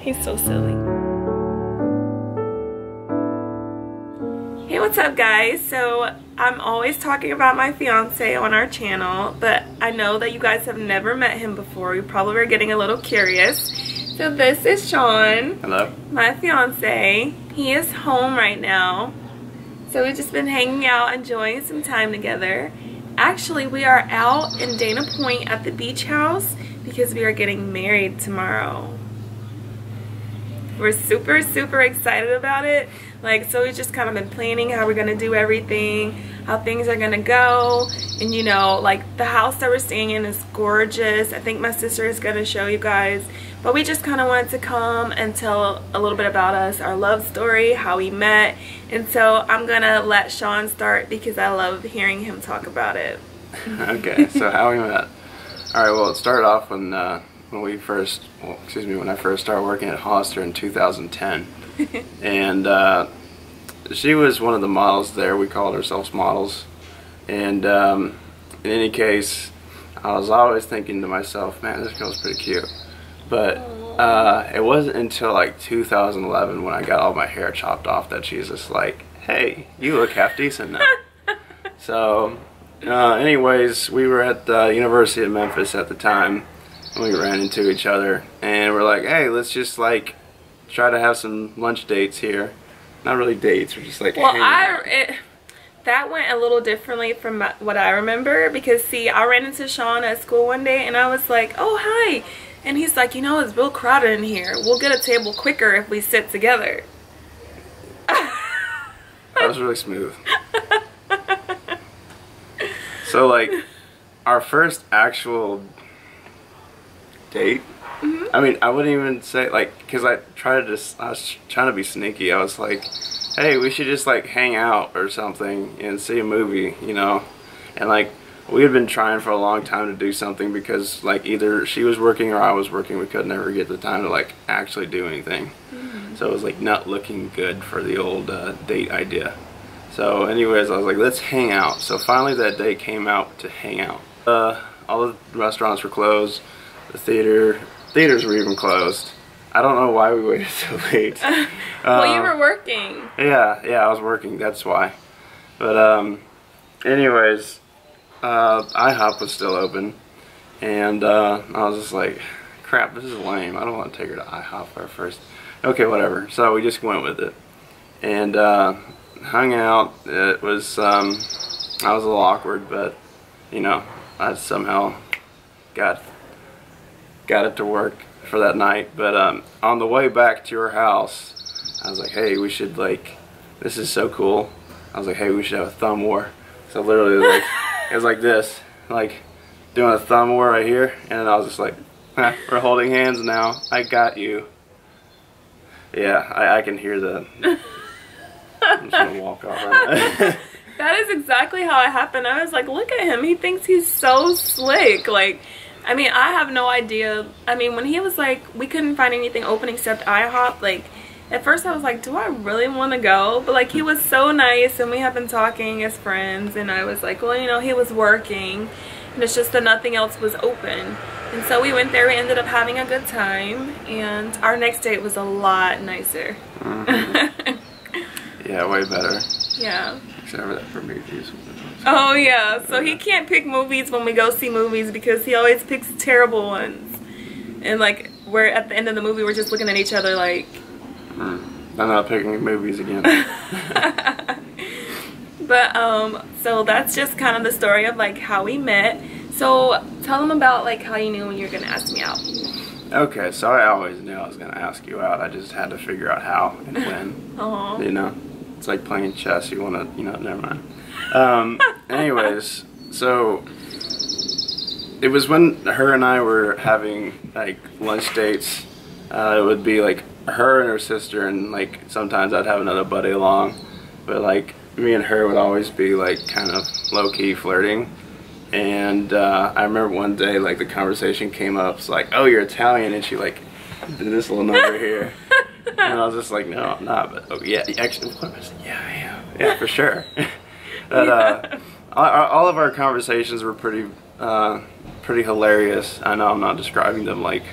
He's so silly. Hey, what's up guys? So I'm always talking about my fiance on our channel, but I know that you guys have never met him before. You probably are getting a little curious. So this is Sean. Hello. My fiance. He is home right now. So we've just been hanging out, enjoying some time together. Actually, we are out in Dana Point at the beach house because we are getting married tomorrow. We're super, super excited about it. Like, so we've just kind of been planning how we're going to do everything, how things are going to go. And you know, like the house that we're staying in is gorgeous. I think my sister is going to show you guys. But we just kind of wanted to come and tell a little bit about us, our love story, how we met. And so I'm going to let Sean start because I love hearing him talk about it. Okay, so how we met. Alright, well, it started off when when I first started working at Hollister in 2010. And she was one of the models there. We called ourselves models. And in any case, I was always thinking to myself, man, this girl's pretty cute. But it wasn't until like 2011 when I got all my hair chopped off that she's just like, hey, you look half decent now. So anyways, we were at the University of Memphis at the time. We ran into each other and we're like, hey, let's just like try to have some lunch dates here. Not really dates, we're just like, well, that went a little differently from what I remember, because see, I ran into Sean at school one day and I was like, oh, hi. And he's like, you know, it's real crowded in here. We'll get a table quicker if we sit together. That was really smooth. So like, our first actual date, I mean, I wouldn't even say, like, because I was trying to be sneaky. I was like, hey, we should just like hang out or something and see a movie, you know. And like, we had been trying for a long time to do something because like either she was working or I was working. We could never get the time to like actually do anything. So it was like not looking good for the old date idea. So anyways, I was like, let's hang out. So finally that day came out to hang out. All the restaurants were closed. The theaters were even closed. I don't know why we waited so late. Well, you were working. Yeah, I was working, that's why. But anyways, IHOP was still open, and I was just like, crap, this is lame. I don't want to take her to IHOP for first. Okay, whatever. So we just went with it, and hung out. It was, I was a little awkward, but you know, I somehow got it to work for that night. But on the way back to her house, I was like, hey, we should like, this is so cool. I was like, hey, we should have a thumb war. So literally, like, it was like this, like doing a thumb war right here, and I was just like, we're holding hands now. I got you. Yeah, I can hear that. I'm just gonna walk off right now. That is exactly how it happened. I was like, look at him. He thinks he's so slick. Like, I mean, I have no idea. I mean, when he was like, we couldn't find anything open except IHOP, like, at first I was like, do I really want to go? But like, he was so nice and we have been talking as friends, and I was like, well, you know, he was working and it's just that nothing else was open. And so we went there, we ended up having a good time, and our next date was a lot nicer. Yeah, way better. Yeah. Except for that for movies. Oh yeah, so he can't pick movies when we go see movies because he always picks terrible ones. And like, we're at the end of the movie, we're just looking at each other like, I'm not picking movies again. But so that's just kind of the story of like how we met. So tell them about like how you knew when you were gonna ask me out. Okay, so I always knew I was gonna ask you out. I just had to figure out how and when. You know, it's like playing chess. You wanna, you know, never mind. Anyways, so it was when her and I were having like lunch dates. It would be like her and her sister, and like sometimes I'd have another buddy along, but like me and her would always be like kind of low-key flirting. And I remember one day like the conversation came up, it's like, oh, you're Italian, and she like did this little number here, and I was just like, no, I'm not, but oh yeah, actually, yeah, I am, yeah, for sure. But all of our conversations were pretty hilarious. I know I'm not describing them like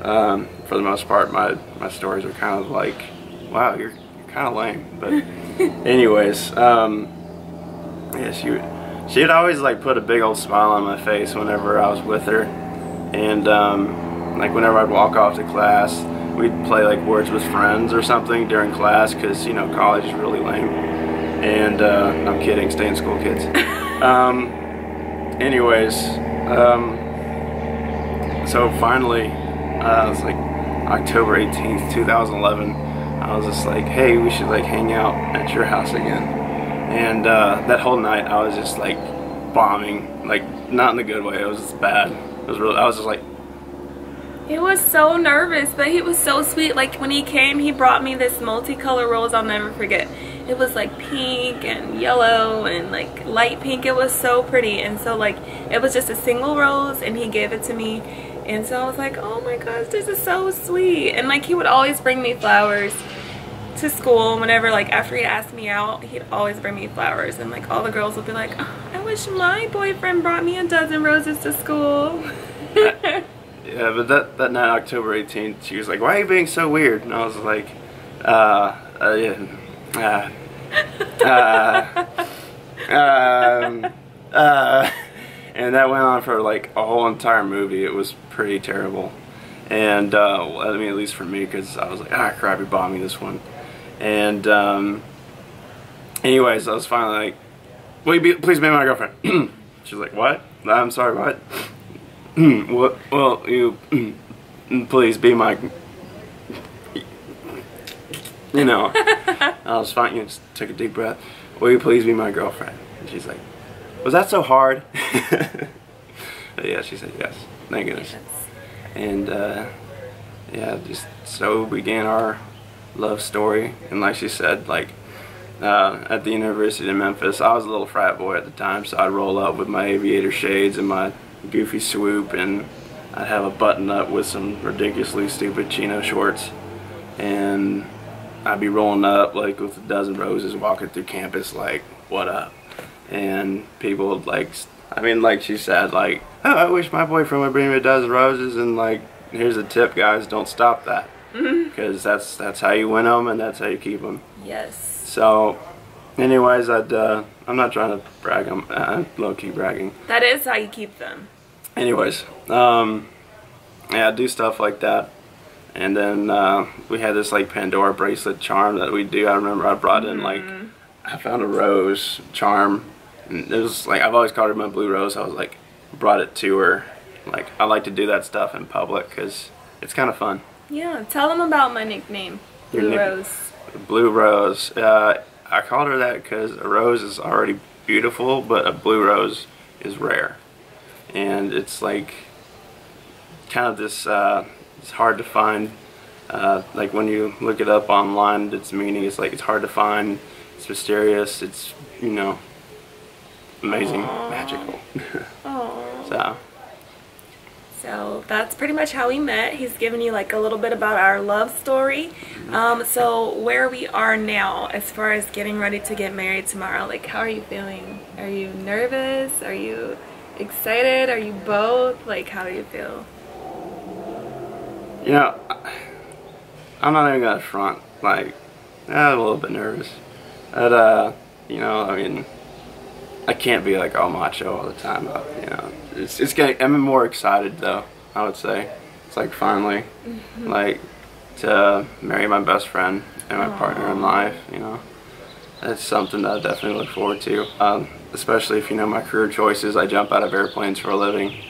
For the most part, my stories are kind of like, wow, you're kind of lame. But anyways, yeah, she would always like put a big old smile on my face whenever I was with her, and like whenever I'd walk off to class, we'd play like Words with Friends or something during class, because, you know, college is really lame. And I'm kidding, stay in school, kids. Anyways, so finally, it was like October 18th, 2011. I was just like, hey, we should like hang out at your house again. And that whole night, I was just like bombing, like not in the good way. It was just bad. It was really. I was just like. He was so nervous, but he was so sweet. Like when he came, he brought me this multicolor rose I'll never forget. It was like pink and yellow and like light pink. It was so pretty, and so like it was just a single rose, and he gave it to me. And so I was like, oh my gosh, this is so sweet. And like he would always bring me flowers to school. Whenever like after he asked me out, he'd always bring me flowers, and like all the girls would be like, oh, I wish my boyfriend brought me a dozen roses to school. Yeah, but that night, October 18th, she was like, why are you being so weird? And I was like, yeah, and that went on for like a whole entire movie. It was pretty terrible. And, I mean, at least for me, because I was like, ah, crap, you bought me this one. And, anyways, I was finally like, will you please be my girlfriend? She's like, what? I'm sorry, what? Well, you please be my, you know. I was fine. You just took a deep breath. Will you please be my girlfriend? And she's like, was that so hard? But yeah, she said yes. Thank goodness. Yes. And yeah, just so began our love story. And like she said, like at the University of Memphis, I was a little frat boy at the time, so I'd roll up with my aviator shades and my goofy swoop, and I'd have a button up with some ridiculously stupid chino shorts, and I'd be rolling up like with a dozen roses, walking through campus like, what up? And people would like, I mean, like she said, like, oh, I wish my boyfriend would bring me a dozen roses, and like, here's a tip, guys, don't stop that, because that's how you win them, and that's how you keep them. Yes. So anyways, I'm not trying to brag, I'm low-key bragging. That is how you keep them. Anyways, yeah, do stuff like that. And then we had this like Pandora bracelet charm that we do. I remember I brought in like, I found a rose charm, and it was like, I've always called her my blue rose. I was like, brought it to her. Like, I like to do that stuff in public because it's kind of fun. Yeah, tell them about my nickname, Blue Rose. Blue Rose. I called her that because a rose is already beautiful, but a blue rose is rare. And it's like kind of this, it's hard to find, like when you look it up online, its meaning is like it's hard to find, it's mysterious, it's, you know, amazing, magical. So that's pretty much how we met. He's given you like a little bit about our love story. So where we are now as far as getting ready to get married tomorrow, like how are you feeling? Are you nervous? Are you excited? Are you both? Like, how do you feel? You know, I'm not even gonna front, like, I'm a little bit nervous. But, you know, I mean, I can't be like all macho all the time, but, you know, it's getting, I'm more excited though, I would say. It's like finally, like, to marry my best friend and my partner in life, you know. That's something that I definitely look forward to. Especially if you know my career choices, I jump out of airplanes for a living.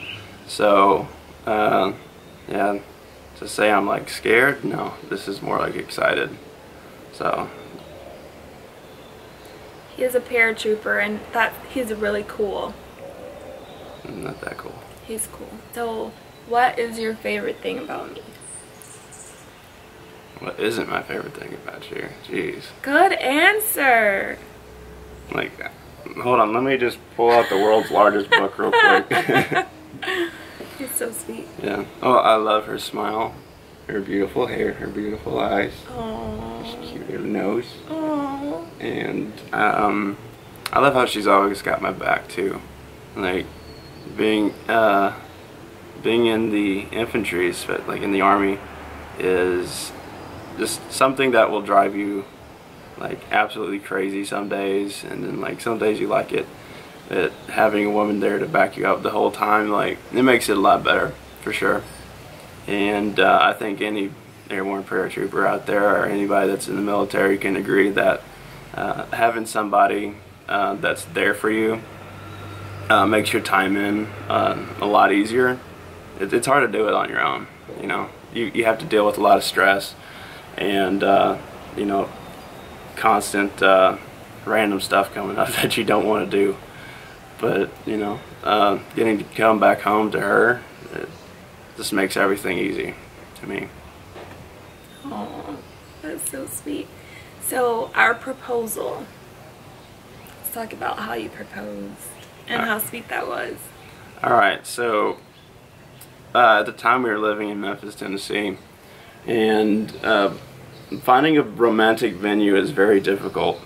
So, yeah, to say I'm like scared, no, this is more like excited. So. He is a paratrooper, and he's really cool. Not that cool. He's cool. So, what is your favorite thing about me? What isn't my favorite thing about you? Jeez. Good answer. Like, hold on, let me just pull out the world's largest book real quick. He's so sweet. Yeah. Oh, I love her smile, her beautiful hair, her beautiful eyes. Aww. Her cute little nose. Aww. And I love how she's always got my back too. Like being being in the infantry, like in the Army, is just something that will drive you like absolutely crazy some days, and then like some days you like it. That having a woman there to back you up the whole time, like, it makes it a lot better for sure. And I think any airborne paratrooper out there or anybody that's in the military can agree that having somebody that's there for you makes your time in a lot easier. It's hard to do it on your own, you know. You have to deal with a lot of stress and you know, constant random stuff coming up that you don't want to do. But you know, getting to come back home to her, it just makes everything easy to me. Oh, that's so sweet. So our proposal. Let's talk about how you proposed and how sweet that was. Alright, so at the time we were living in Memphis, Tennessee, and finding a romantic venue is very difficult.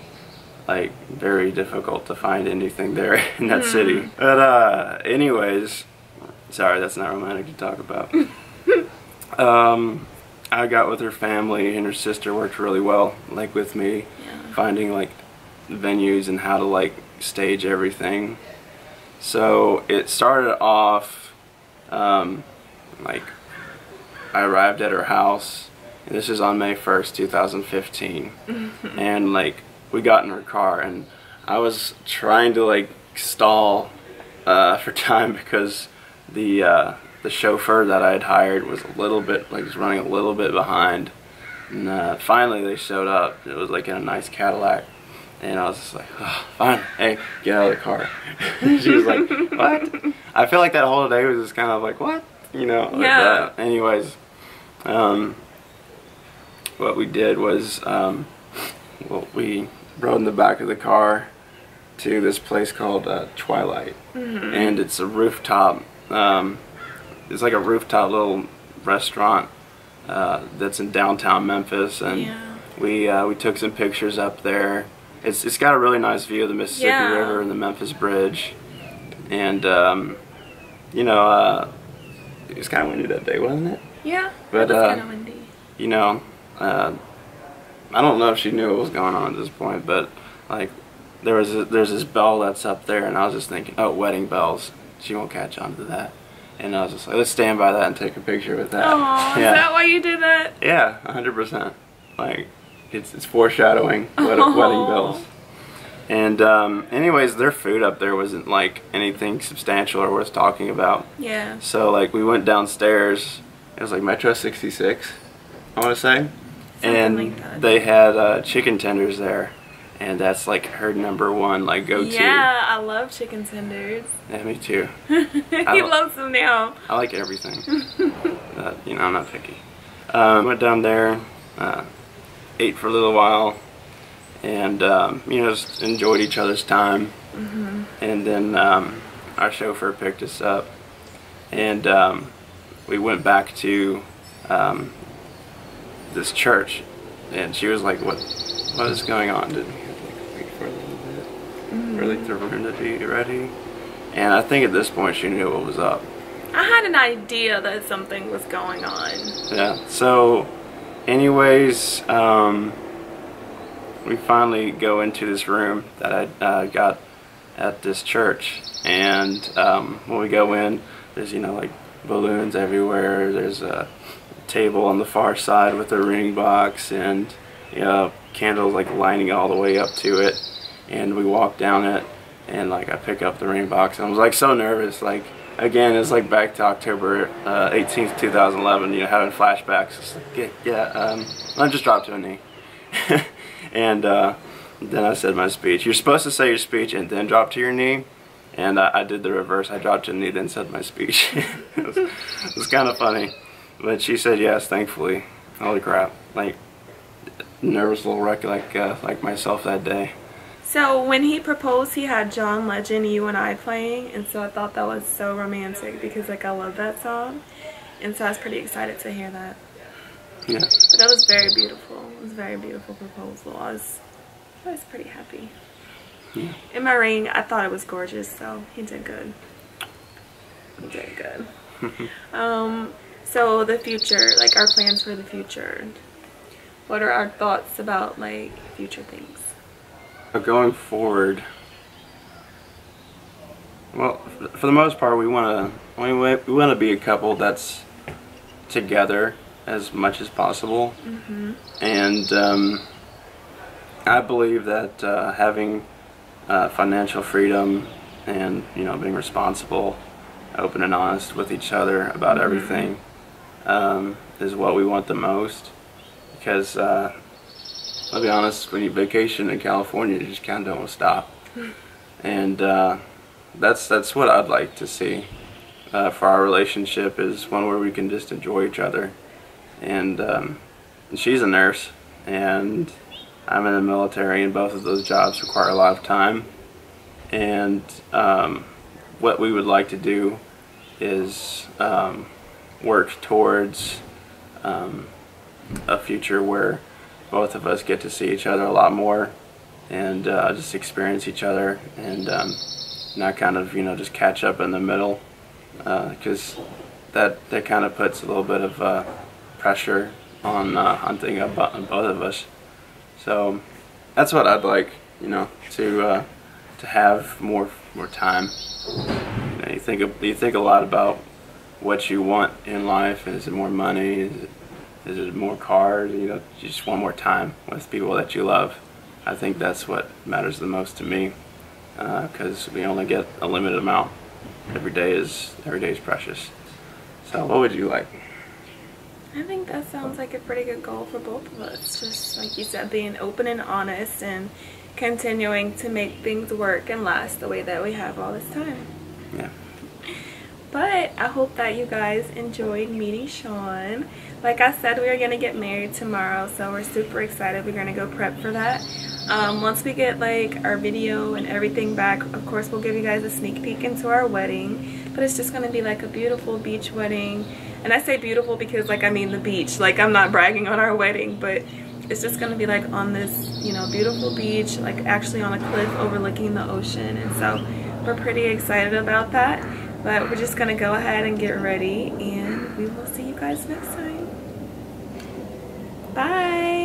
Like, very difficult to find anything there in that city. But anyways, sorry, that's not romantic to talk about. I got with her family, and her sister worked really well, like with me, finding like venues and how to like stage everything. So it started off like I arrived at her house, and this is on May 1st, 2015, and like we got in her car, and I was trying to like stall for time because the chauffeur that I had hired was a little bit, like, was running a little bit behind. And finally they showed up. It was like in a nice Cadillac. And I was just like, oh, fine, hey, get out of the car. She was like, what? I feel like that whole day was just kind of like, what? You know, like that. Anyways, what we did was, well, we rode in the back of the car to this place called Twilight. And it's a rooftop, it's like a rooftop little restaurant that's in downtown Memphis, and we took some pictures up there. It's got a really nice view of the Mississippi River and the Memphis Bridge, and you know, it was kind of windy that day, wasn't it? Yeah, but it was kind of windy. You know, I don't know if she knew what was going on at this point, but like there's this bell that's up there, and I was just thinking, oh, wedding bells. She won't catch on to that. And I was just like, let's stand by that and take a picture with that. Oh, is that why you did that? Yeah, 100%. Like, it's foreshadowing wedding bells. And anyways, their food up there wasn't like anything substantial or worth talking about. Yeah. So like we went downstairs. It was like Metro 66, I want to say. And like they had chicken tenders there. And that's like her #1 like go-to. Yeah, I love chicken tenders. Yeah, me too. He loves them now. I like everything. You know, I'm not picky. Went down there, ate for a little while, and you know, just enjoyed each other's time. And then our chauffeur picked us up, and we went back to this church, and she was like, "What is going on?" Did we have to like wait for a little bit, for like the room to be ready? And I think at this point she knew what was up. I had an idea that something was going on. Yeah. So, anyways, we finally go into this room that I got at this church, and when we go in, there's, you know, like balloons everywhere. There's a table on the far side with a ring box, and you know, candles like lining all the way up to it. And we walk down it, and like I pick up the ring box, and I was like so nervous. Like, again, it's like back to October 18th, 2011. You know, having flashbacks. It's like, I just dropped to a knee, and then I said my speech. You're supposed to say your speech and then drop to your knee, and I did the reverse. I dropped to a knee, then said my speech. it was kind of funny, but she said yes, thankfully. Holy crap! Like, nervous little wreck like myself that day. So when he proposed, he had John Legend, You and I playing, and so I thought that was so romantic because like I love that song, and so I was pretty excited to hear that. Yeah. But that was very beautiful. It was a very beautiful proposal. I was pretty happy. Yeah. In my ring, I thought it was gorgeous, so he did good. He did good. So the future, like our plans for the future. What are our thoughts about like future things? Going forward, well, for the most part, we want to be a couple that's together as much as possible. And I believe that having financial freedom and, you know, being responsible, open and honest with each other about everything is what we want the most. Because I'll be honest, when you vacation in California, you just kind of don't want to stop. And that's what I'd like to see for our relationship, is one where we can just enjoy each other. And she's a nurse, and I'm in the military, and both of those jobs require a lot of time. And what we would like to do is work towards a future where both of us get to see each other a lot more and just experience each other, and not kind of, you know, just catch up in the middle, because that kind of puts a little bit of pressure on both of us. So that's what I'd like, you know, to have more time. You know, you think a lot about what you want in life. Is it more money? Is it more cars? You know, you just want more time with people that you love. I think that's what matters the most to me, because we only get a limited amount. Every day is precious. So what would you like? I think that sounds like a pretty good goal for both of us. Just like you said, being open and honest and continuing to make things work and last the way that we have all this time. Yeah. But I hope that you guys enjoyed meeting Sean. Like I said, we are going to get married tomorrow, so we're super excited. We're going to go prep for that. Once we get like our video and everything back, of course we'll give you guys a sneak peek into our wedding. But it's just going to be like a beautiful beach wedding. And I say beautiful because, like, I mean the beach. Like, I'm not bragging on our wedding, but it's just going to be like on this, you know, beautiful beach, like actually on a cliff overlooking the ocean. And so we're pretty excited about that. But we're just going to go ahead and get ready, and we will see you guys next time. Bye.